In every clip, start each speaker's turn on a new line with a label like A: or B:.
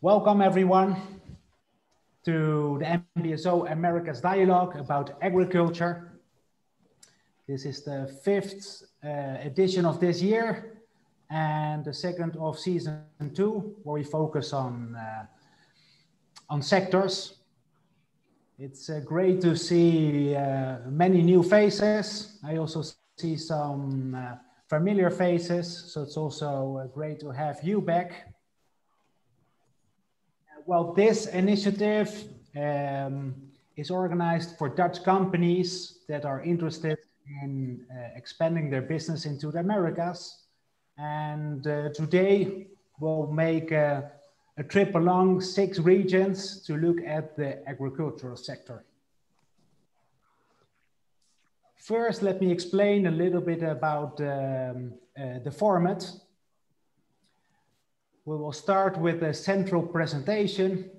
A: Welcome everyone to the NBSO Americas Dialogue about agriculture. This is the fifth edition of this year and the second of season 2, where we focus on sectors. It's great to see many new faces. I also see some familiar faces, so it's also great to have you back. Well, this initiative is organized for Dutch companies that are interested in expanding their business into the Americas. And today we'll make a trip along 6 regions to look at the agricultural sector. First, let me explain a little bit about the format. We will start with a central presentation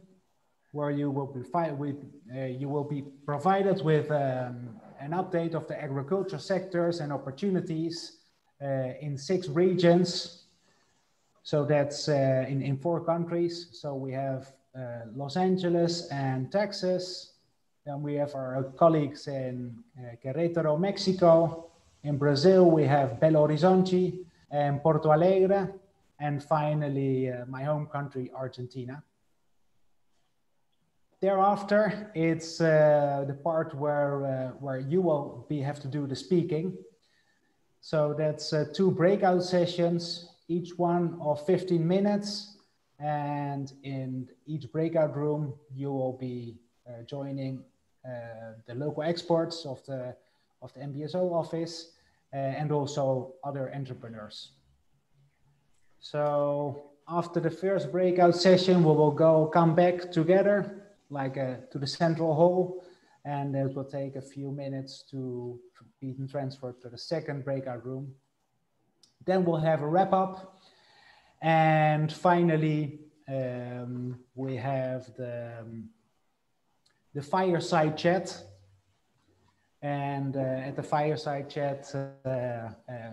A: where you will be provided with an update of the agriculture sectors and opportunities in 6 regions. So that's in 4 countries. So we have Los Angeles and Texas. Then we have our colleagues in Querétaro, Mexico. In Brazil, we have Belo Hortizonte and Porto Alegre. And finally, my home country, Argentina. Thereafter, it's the part where you will have to do the speaking. So that's 2 breakout sessions, each one of 15 minutes. And in each breakout room, you will be joining the local experts of the NBSO office and also other entrepreneurs. So after the first breakout session, we will come back together, like to the central hall, and it will take a few minutes to be transferred to the second breakout room. Then we'll have a wrap up, and finally we have the fireside chat. And at the fireside chat,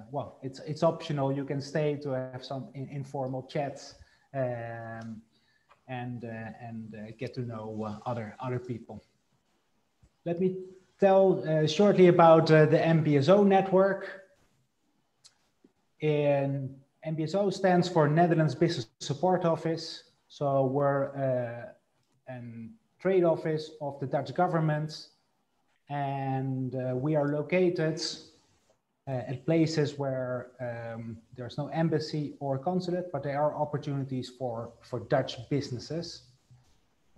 A: well, it's optional. You can stay to have some informal chats and get to know other people. Let me tell shortly about the NBSO network. NBSO stands for Netherlands Business Support Office. So we're a trade office of the Dutch government. And we are located at places where there's no embassy or consulate, but there are opportunities for Dutch businesses.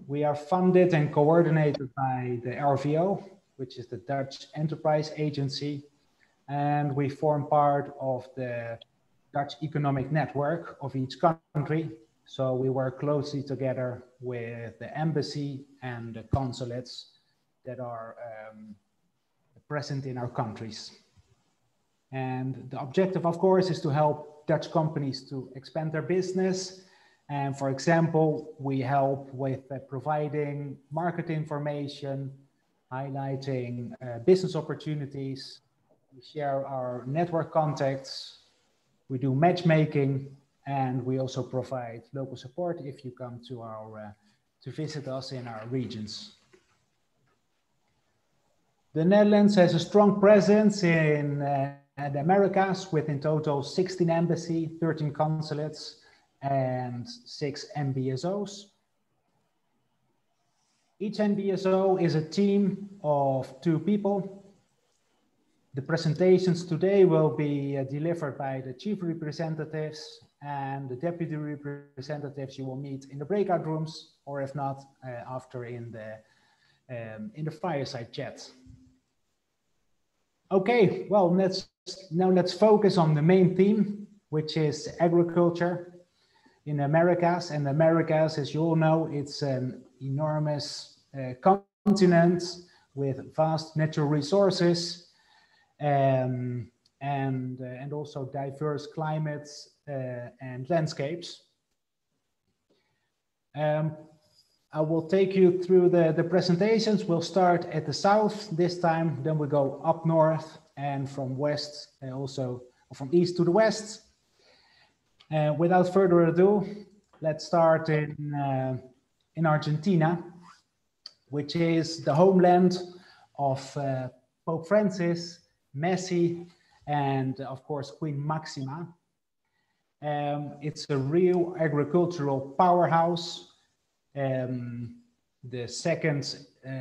A: We are funded and coordinated by the RVO, which is the Dutch Enterprise Agency, and we form part of the Dutch economic network of each country. So we work closely together with the embassy and the consulates that are present in our countries. And the objective, of course, is to help Dutch companies to expand their business. And for example, we help with providing market information, highlighting business opportunities. We share our network contacts. We do matchmaking, and we also provide local support if you come to visit us in our regions. The Netherlands has a strong presence in the Americas with in total 16 embassies, 13 consulates, and 6 NBSOs. Each NBSO is a team of 2 people. The presentations today will be delivered by the chief representatives and the deputy representatives you will meet in the breakout rooms, or if not, after in the fireside chat. Okay, well, let's focus on the main theme, which is agriculture in the Americas. And the Americas, as you all know, it's an enormous continent with vast natural resources and also diverse climates and landscapes. I will take you through the presentations. We'll start at the south this time, then we go up north and from west and also from east to the west. Without further ado, Let's start in Argentina, which is the homeland of Pope Francis, Messi, and of course Queen Maxima. It's a real agricultural powerhouse, the second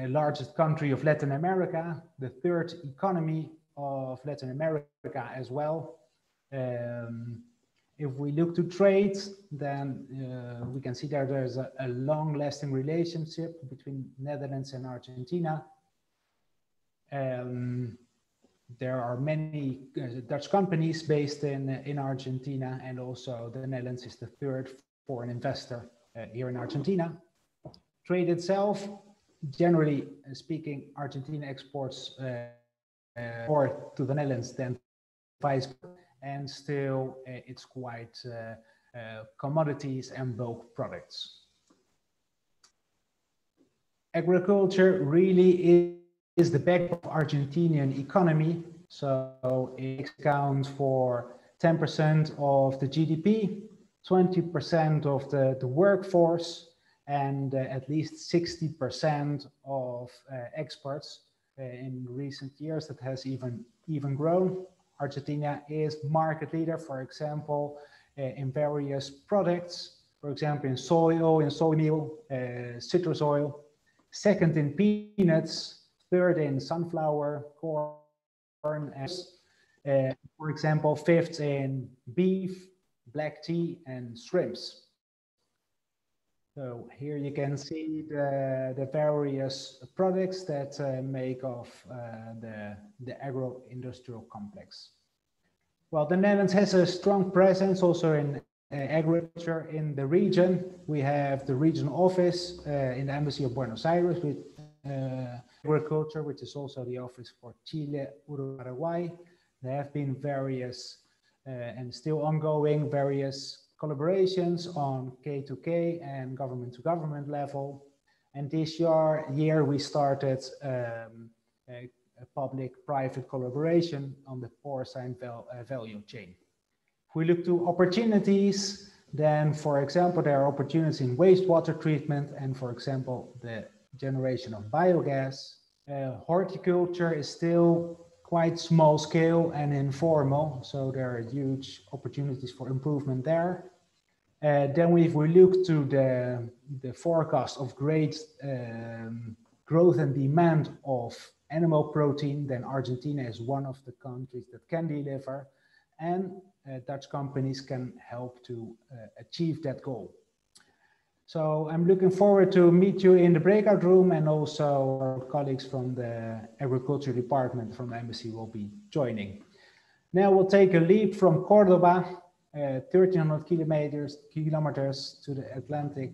A: largest country of Latin America, the third economy of Latin America as well. If we look to trade, then we can see that there's a long-lasting relationship between Netherlands and Argentina. There are many Dutch companies based in Argentina, and also the Netherlands is the third foreign investor here in Argentina. Trade itself, generally speaking, Argentina exports more to the Netherlands than vice versa, and still it's quite commodities and bulk products. Agriculture really is the backbone of Argentinian economy, so it accounts for 10% of the GDP, 20% of the workforce, and at least 60% of exports. In recent years, that has even grown. Argentina is market leader, for example, in various products, for example, in soy oil, in soy meal, citrus oil, second in peanuts, third in sunflower, corn, and for example, fifth in beef, black tea, and shrimps. So here you can see the various products that make of the agro-industrial complex. Well, the Netherlands has a strong presence also in agriculture in the region. We have the regional office in the Embassy of Buenos Aires with agriculture, which is also the office for Chile, Uruguay, Paraguay. There have been various and still ongoing various collaborations on K2K and government-to-government level. And this year we started a public-private collaboration on the porcine value chain. If we look to opportunities, then, for example, there are opportunities in wastewater treatment and, for example, the generation of biogas. Horticulture is still quite small scale and informal, so there are huge opportunities for improvement there. Then if we look to the forecast of great growth and demand of animal protein, then Argentina is one of the countries that can deliver, and Dutch companies can help to achieve that goal. So I'm looking forward to meet you in the breakout room, and also our colleagues from the agriculture department from the embassy will be joining. Now we'll take a leap from Córdoba, 1,300 kilometers to the Atlantic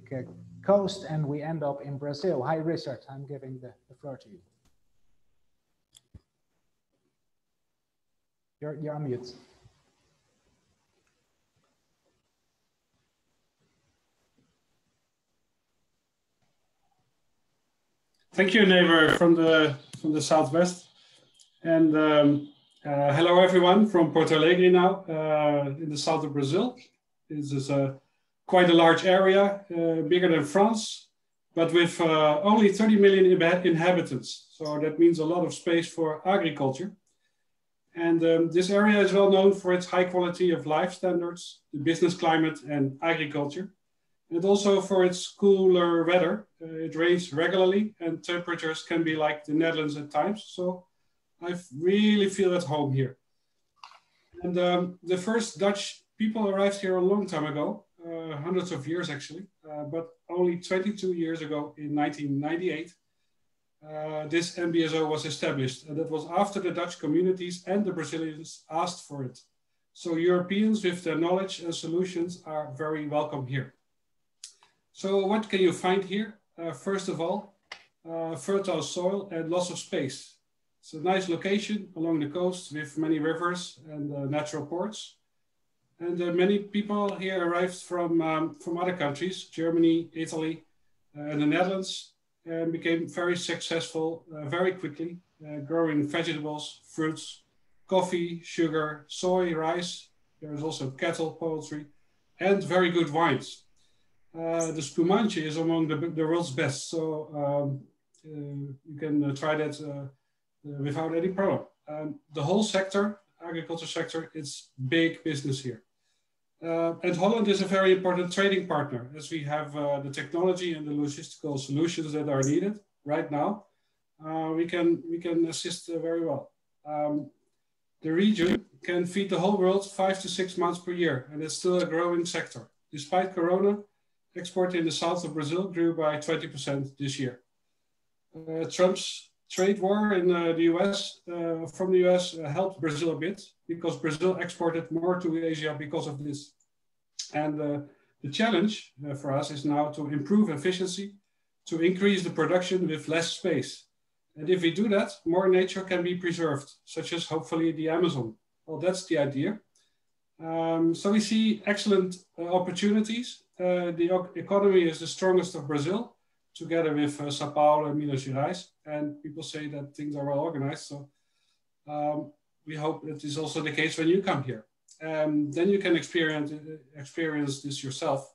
A: coast, and we end up in Brazil. Hi, Richard, I'm giving the floor to you. You're on mute.
B: Thank you, neighbor from the southwest, and hello everyone from Porto Alegre now in the south of Brazil. This is quite a large area, bigger than France, but with only 30 million inhabitants. So that means a lot of space for agriculture. And this area is well known for its high quality of life standards, the business climate, and agriculture. And also for its cooler weather. It rains regularly and temperatures can be like the Netherlands at times. So I really feel at home here. And the first Dutch people arrived here a long time ago, hundreds of years actually, but only 22 years ago in 1998, this NBSO was established. And that was after the Dutch communities and the Brazilians asked for it. So Europeans with their knowledge and solutions are very welcome here. So what can you find here? First of all, fertile soil and lots of space. It's a nice location along the coast with many rivers and natural ports. And many people here arrived from other countries, Germany, Italy, and the Netherlands, and became very successful very quickly, growing vegetables, fruits, coffee, sugar, soy, rice. There is also cattle, poultry, and very good wines. the spumante is among the world's best. So you can try that without any problem. The whole sector, agriculture sector, it's big business here. And Holland is a very important trading partner, as we have the technology and the logistical solutions that are needed right now. We can assist very well. The region can feed the whole world 5 to 6 months per year, and it's still a growing sector. Despite Corona, export in the south of Brazil grew by 20% this year. Trump's trade war in the US, from the US helped Brazil a bit because Brazil exported more to Asia because of this. And the challenge for us is now to improve efficiency, to increase the production with less space. And if we do that, more nature can be preserved, such as hopefully the Amazon. Well, that's the idea. So we see excellent opportunities. The economy is the strongest of Brazil, together with São Paulo and Minas Gerais. And people say that things are well organized. So we hope that is also the case when you come here. Then you can experience this yourself.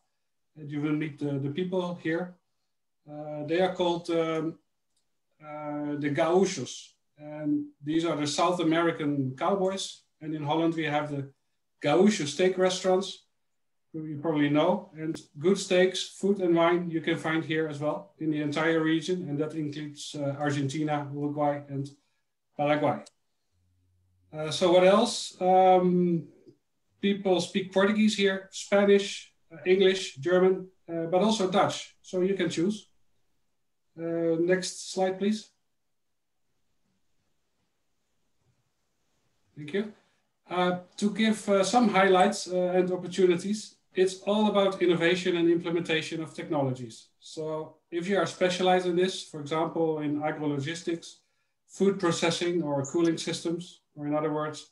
B: And you will meet the people here. They are called the Gaúchos. And these are the South American cowboys. And in Holland, we have the Gaúcho steak restaurants, who you probably know. And good steaks, food and wine you can find here as well in the entire region. And that includes Argentina, Uruguay, and Paraguay. So what else? People speak Portuguese here, Spanish, English, German, but also Dutch. So you can choose. Next slide, please. Thank you. To give some highlights and opportunities, it's all about innovation and implementation of technologies. So if you are specialized in this, for example, in agrologistics, food processing or cooling systems, or in other words,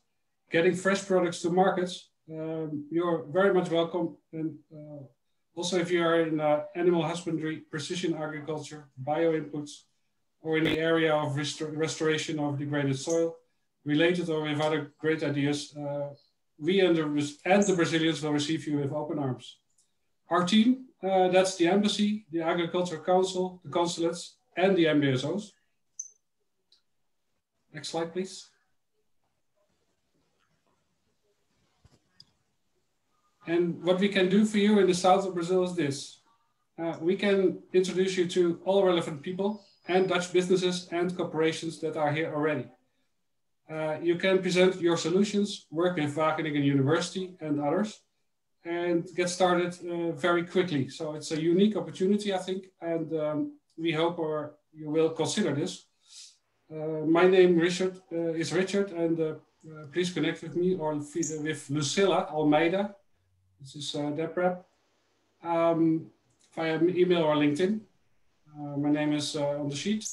B: getting fresh products to markets, you're very much welcome. And also if you are in animal husbandry, precision agriculture, bioinputs, or in the area of restoration of degraded soil, related or with other great ideas, we and the Brazilians will receive you with open arms. Our team, that's the embassy, the agriculture council, the consulates, and the NBSOs. Next slide, please. And what we can do for you in the south of Brazil is this. We can introduce you to all relevant people and Dutch businesses and corporations that are here already. You can present your solutions, work with Wageningen University and others, and get started very quickly. So it's a unique opportunity, I think, and we hope you will consider this. My name is Richard, and please connect with me or with Lucilla Almeida. This is DEPREP, via email or LinkedIn. My name is on the sheet.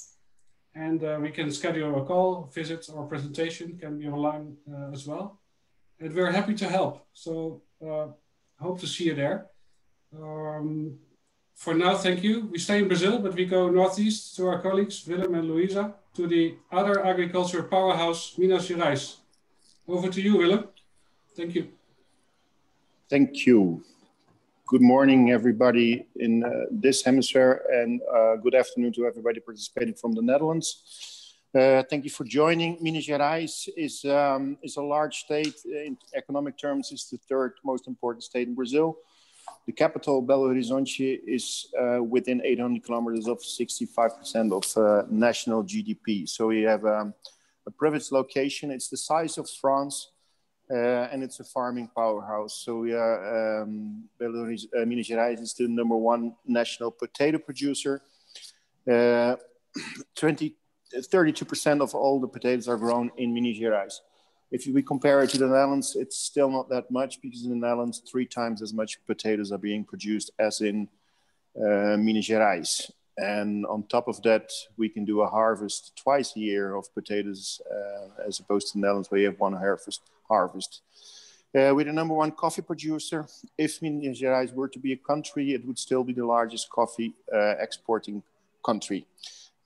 B: And we can schedule a call, visit, or presentation can be online as well. And we're happy to help. So hope to see you there. For now, thank you. We stay in Brazil, but we go northeast to our colleagues, Willem and Luisa, to the other agriculture powerhouse, Minas Gerais. Over to you, Willem. Thank you.
C: Thank you. Good morning, everybody in this hemisphere, and good afternoon to everybody participating from the Netherlands. Thank you for joining. Minas Gerais is a large state. In economic terms, it's the third most important state in Brazil. The capital, Belo Horizonte, is within 800 kilometers of 65% of national GDP. So we have a privileged location. It's the size of France. And it's a farming powerhouse. So we are, Minas Gerais is the #1 national potato producer. 32% of all the potatoes are grown in Minas Gerais. If we compare it to the Netherlands, it's still not that much, because in the Netherlands, 3 times as much potatoes are being produced as in Minas Gerais. And on top of that, we can do a harvest twice a year of potatoes, as opposed to the Netherlands, where you have one harvest. We're the #1 coffee producer. If Minas Gerais were to be a country, it would still be the largest coffee exporting country.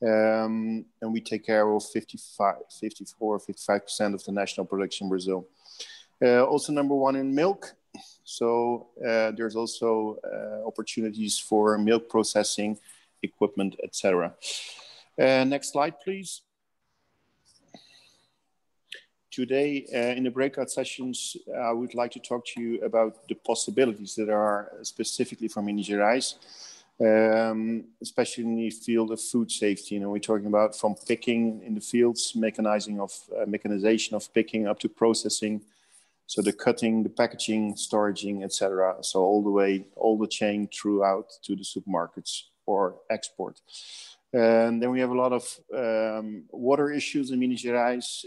C: And we take care of 55% of the national production in Brazil. Also #1 in milk. So there's also opportunities for milk processing equipment, etc. Next slide, please. Today, in the breakout sessions, I would like to talk to you about the possibilities that are specifically for Minas Gerais, especially in the field of food safety. You know, we're talking about from picking in the fields, mechanization of picking up to processing. So the cutting, the packaging, storaging, etc. So all the chain throughout to the supermarkets or export. And then we have a lot of water issues in Minas Gerais.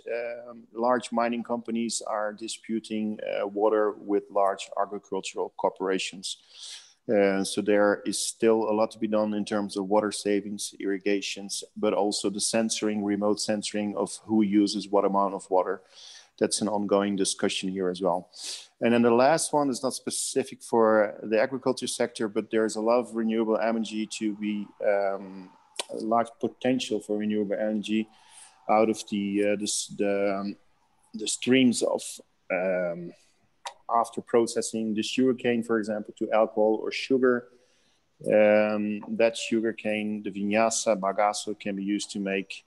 C: Large mining companies are disputing water with large agricultural corporations. So there is still a lot to be done in terms of water savings, irrigations, but also the censoring, remote censoring of who uses what amount of water. That's an ongoing discussion here as well. And then the last one is not specific for the agriculture sector, but there's a lot of renewable energy to be a large potential for renewable energy out of the streams of after processing the sugarcane, for example, to alcohol or sugar. That sugarcane, the vinhaça, bagaço, can be used to make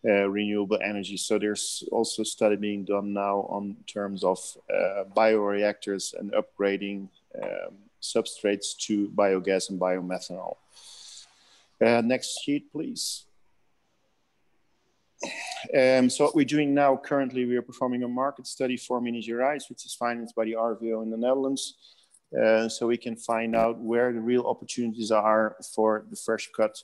C: renewable energy. So there's also a study being done now on terms of bioreactors and upgrading substrates to biogas and biomethanol. Next sheet, please. So what we're doing now, currently, we are performing a market study for Minas Gerais, which is financed by the RVO in the Netherlands. So we can find out where the real opportunities are for the fresh cut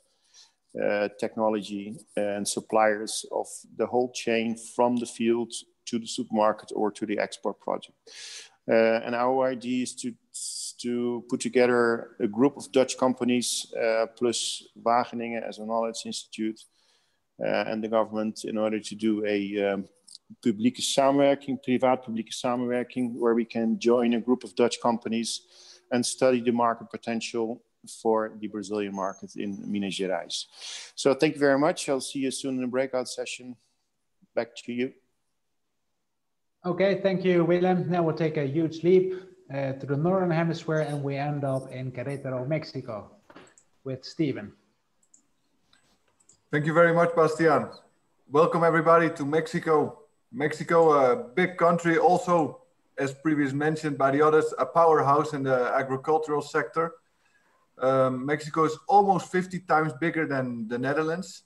C: technology and suppliers of the whole chain from the field to the supermarket or to the export project. And our idea is to put together a group of Dutch companies plus Wageningen as a knowledge institute and the government in order to do a publieke samenwerking, privaat-publieke samenwerking, where we can join a group of Dutch companies and study the market potential for the Brazilian market in Minas Gerais. So thank you very much. I'll see you soon in the breakout session. Back to you.
A: Okay, thank you, Willem. Now we'll take a huge leap to the Northern Hemisphere and we end up in Querétaro, Mexico with Steven.
D: Thank you very much, Bastian. Welcome everybody to Mexico. Mexico, a big country, also, as previously mentioned by the others, a powerhouse in the agricultural sector. Mexico is almost 50 times bigger than the Netherlands.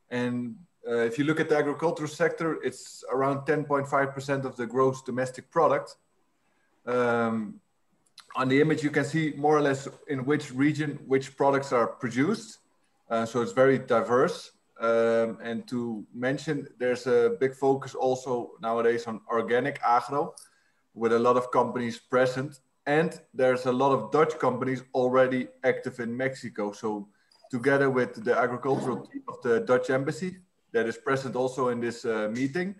D: And if you look at the agricultural sector, it's around 10.5% of the gross domestic product. On the image, you can see more or less in which region, which products are produced. So it's very diverse. And to mention, there's a big focus also nowadays on organic agro, with a lot of companies present. And there's a lot of Dutch companies already active in Mexico. So together with the agricultural team of the Dutch embassy that is present also in this meeting,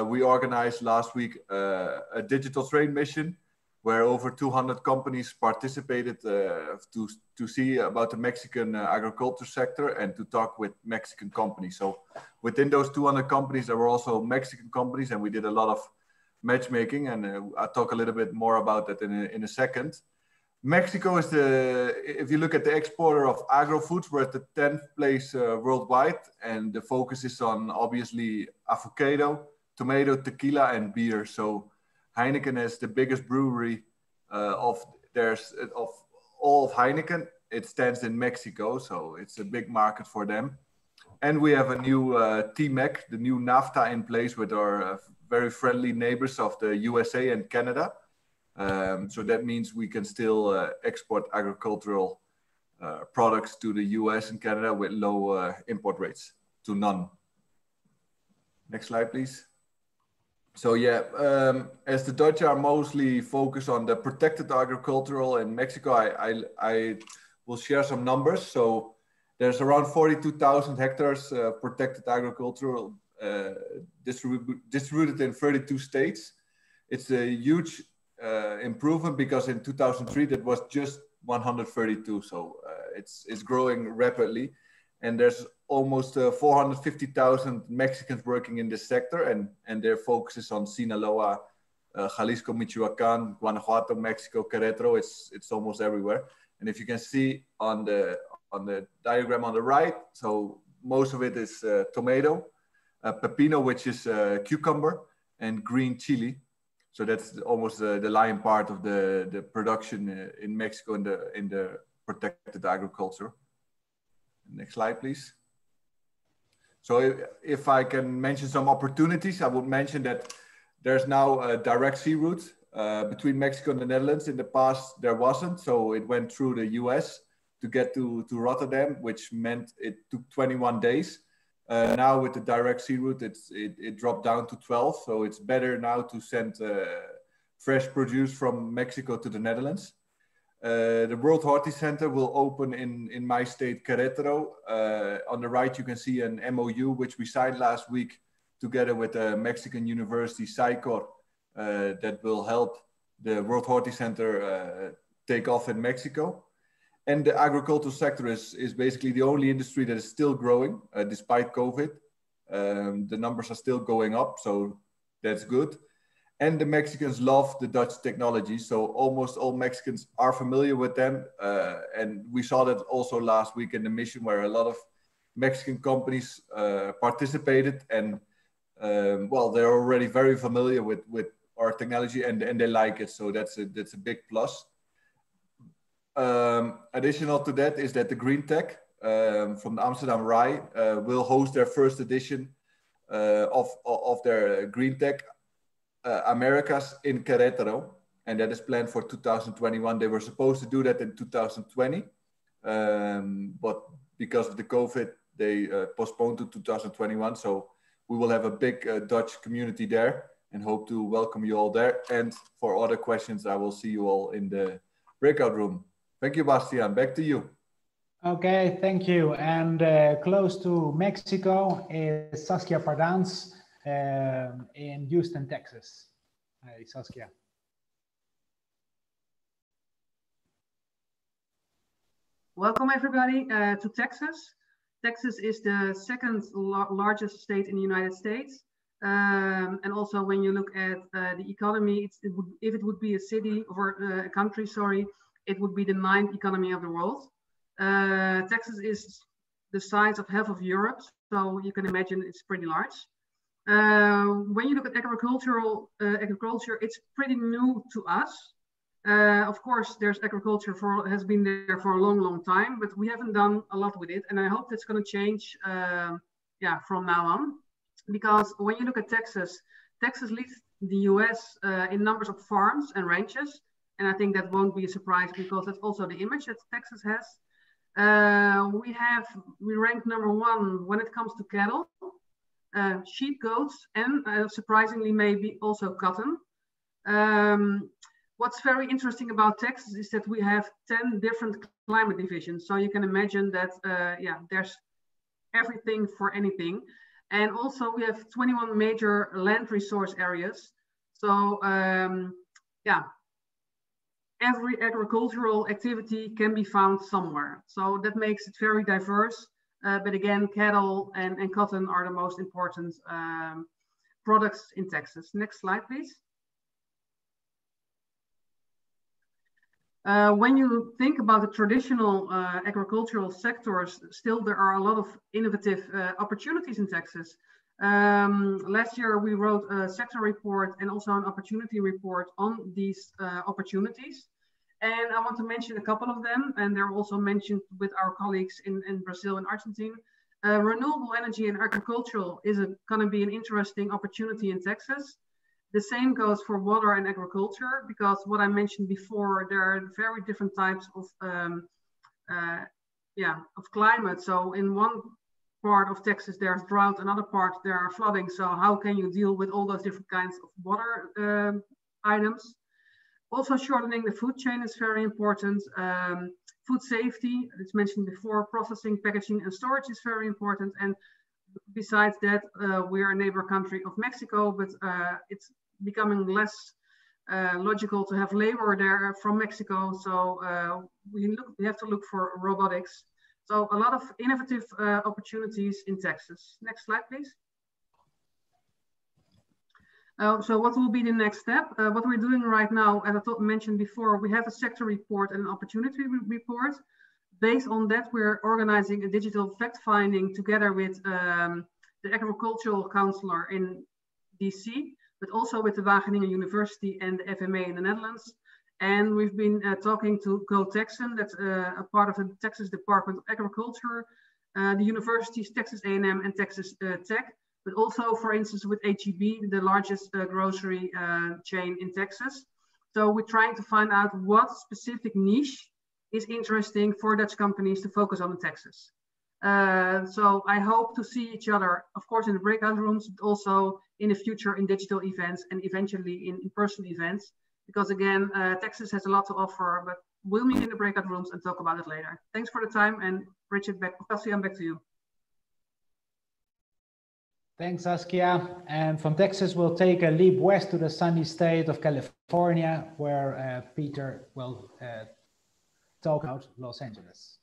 D: we organized last week a digital trade mission where over 200 companies participated to see about the Mexican agriculture sector and to talk with Mexican companies. So within those 200 companies, there were also Mexican companies, and we did a lot of matchmaking, and I'll talk a little bit more about that in a second. Mexico is if you look at the exporter of agro-foods, we're at the 10th place worldwide, and the focus is on obviously avocado, tomato, tequila, and beer. So Heineken is the biggest brewery of all of Heineken. It stands in Mexico, so it's a big market for them. And we have a new TMEC, the new NAFTA in place with our very friendly neighbors of the USA and Canada. So that means we can still export agricultural products to the US and Canada with low import rates to none. Next slide, please. So yeah, as the Dutch are mostly focused on the protected agricultural in Mexico, I will share some numbers. So there's around 42,000 hectares protected agricultural distributed in 32 states. It's a huge improvement because in 2003 that was just 132. So it's growing rapidly, and there's almost 450,000 Mexicans working in this sector, and their focus is on Sinaloa Jalisco, Michoacan, Guanajuato, Mexico, Querétaro. It's almost everywhere. And if you can see on the diagram on the right, so most of it is tomato, pepino, which is cucumber, and green chili. So that's almost the lion part of the production in Mexico in the protected agriculture. Next slide, please. So if I can mention some opportunities, I would mention that there's now a direct sea route between Mexico and the Netherlands. In the past, there wasn't. So it went through the US to get to Rotterdam, which meant it took 21 days. Now with the direct sea route, it dropped down to 12. So it's better now to send fresh produce from Mexico to the Netherlands. The World Hortizonte will open in my state, Querétaro. On the right, you can see an MOU, which we signed last week together with a Mexican university, SciCor, that will help the World Hortizonte take off in Mexico. And the agricultural sector is basically the only industry that is still growing despite COVID. The numbers are still going up, so that's good. And the Mexicans love the Dutch technology, so almost all Mexicans are familiar with them. And we saw that also last week in the mission, where a lot of Mexican companies participated, and well, they're already very familiar with our technology, and they like it. So that's a big plus. Additional to that is that the Green Tech from the Amsterdam Rai will host their first edition of their Green Tech Americas in Querétaro, and that is planned for 2021. They were supposed to do that in 2020, but because of the COVID, they postponed to 2021. So we will have a big Dutch community there, and hope to welcome you all there. And for other questions, I will see you all in the breakout room. Thank you, Bastiaan. Back to you.
A: Okay, thank you. And close to Mexico is Saskia Pardans in Houston, Texas. Hi, Saskia.
E: Welcome, everybody, to Texas. Texas is the second largest state in the United States. And also, when you look at the economy, if it would be a city or a country, sorry, it would be the 9th economy of the world. Texas is the size of half of Europe, so you can imagine it's pretty large. When you look at agriculture, it's pretty new to us. Of course, there's agriculture has been there for a long, long time, but we haven't done a lot with it. And I hope that's going to change from now on. Because when you look at Texas, Texas leads the US in numbers of farms and ranches. And I think that won't be a surprise, because that's also the image that Texas has. We rank #1 when it comes to cattle, sheep, goats, and surprisingly maybe also cotton. What's very interesting about Texas is that we have 10 different climate divisions. So you can imagine that, there's everything for anything. And also we have 21 major land resource areas. So every agricultural activity can be found somewhere. So that makes it very diverse. But again, cattle and cotton are the most important products in Texas. Next slide, please. When you think about the traditional agricultural sectors, still there are a lot of innovative opportunities in Texas. Last year we wrote a sector report and also an opportunity report on these opportunities. And I want to mention a couple of them, and they're also mentioned with our colleagues in Brazil and Argentina. Renewable energy and agricultural is going to be an interesting opportunity in Texas. The same goes for water and agriculture, because what I mentioned before, there are very different types of climate. So in one part of Texas, there's drought, another part there are flooding. So how can you deal with all those different kinds of water items? Also, shortening the food chain is very important. Food safety, it's mentioned before, processing, packaging, and storage is very important. And besides that, we are a neighbor country of Mexico, but it's becoming less logical to have labor there from Mexico. So we have to look for robotics. So a lot of innovative opportunities in Texas. Next slide, please. So what will be the next step? What we're doing right now, as I mentioned before, we have a sector report and an opportunity report. Based on that, we're organizing a digital fact-finding together with the agricultural counselor in DC, but also with the Wageningen University and the FMA in the Netherlands. And we've been talking to GoTexan, that's a part of the Texas Department of Agriculture, the universities, Texas A&M and Texas Tech, but also, for instance, with HEB, the largest grocery chain in Texas. So we're trying to find out what specific niche is interesting for Dutch companies to focus on in Texas. So I hope to see each other, of course, in the breakout rooms, but also in the future in digital events and eventually in in-person events. Because again, Texas has a lot to offer, but we'll meet in the breakout rooms and talk about it later. Thanks for the time, and Richard, Bastiaan, back to you.
A: Thanks, Saskia. And from Texas, we'll take a leap west to the sunny state of California, where Peter will talk about Los Angeles.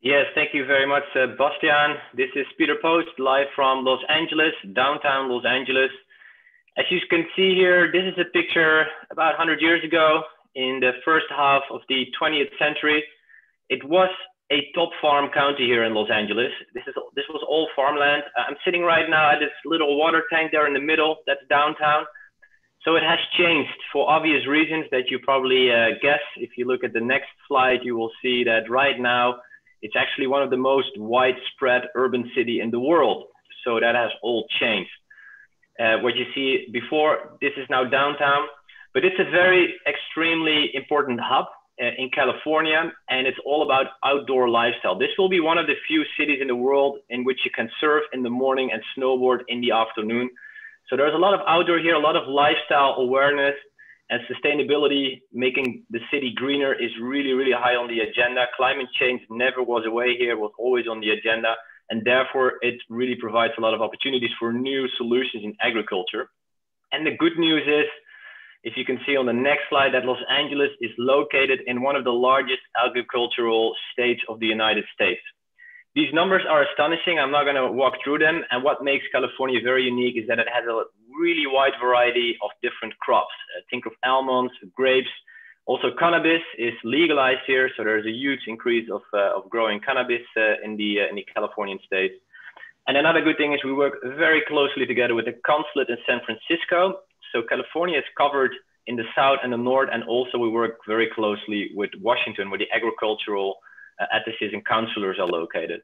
F: Yes, thank you very much, Bastiaan. This is Peter Post, live from Los Angeles, downtown Los Angeles. As you can see here, this is a picture about 100 years ago in the first half of the 20th century. It was a top farm county here in Los Angeles. This was all farmland. I'm sitting right now at this little water tank there in the middle. That's downtown. So it has changed for obvious reasons that you probably guess. If you look at the next slide, you will see that right now, it's actually one of the most widespread urban city in the world. So that has all changed. What you see before, this is now downtown, but it's a very extremely important hub in California, and it's all about outdoor lifestyle. This will be one of the few cities in the world in which you can surf in the morning and snowboard in the afternoon. So there's a lot of outdoor here, a lot of lifestyle awareness, and sustainability, making the city greener, is really, really high on the agenda. Climate change never was away here, was always on the agenda. And therefore, it really provides a lot of opportunities for new solutions in agriculture. And the good news is, if you can see on the next slide, that Los Angeles is located in one of the largest agricultural states of the United States. These numbers are astonishing. I'm not going to walk through them. And what makes California very unique is that it has a really wide variety of different crops. Think of almonds, grapes. Also, cannabis is legalized here. So there's a huge increase of growing cannabis in the Californian state. And another good thing is we work very closely together with the consulate in San Francisco. So California is covered in the south and the north. And also we work very closely with Washington, where the agricultural attaches and counselors are located.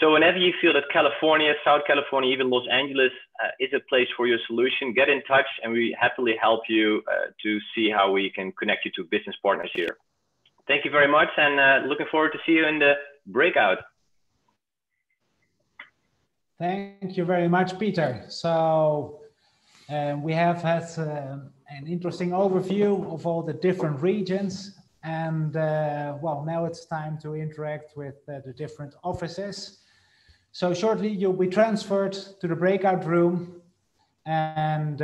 F: So whenever you feel that California, South California, even Los Angeles is a place for your solution, get in touch and we happily help you to see how we can connect you to business partners here. Thank you very much, and looking forward to see you in the breakout.
A: Thank you very much, Peter. So we have had an interesting overview of all the different regions. And well, now it's time to interact with the different offices. So shortly you'll be transferred to the breakout room and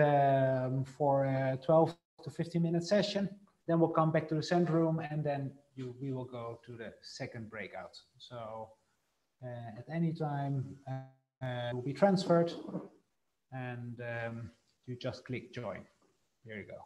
A: for a 12 to 15 minute session. Then we'll come back to the center room and then we will go to the second breakout. So at any time you'll be transferred and you just click join. Here you go.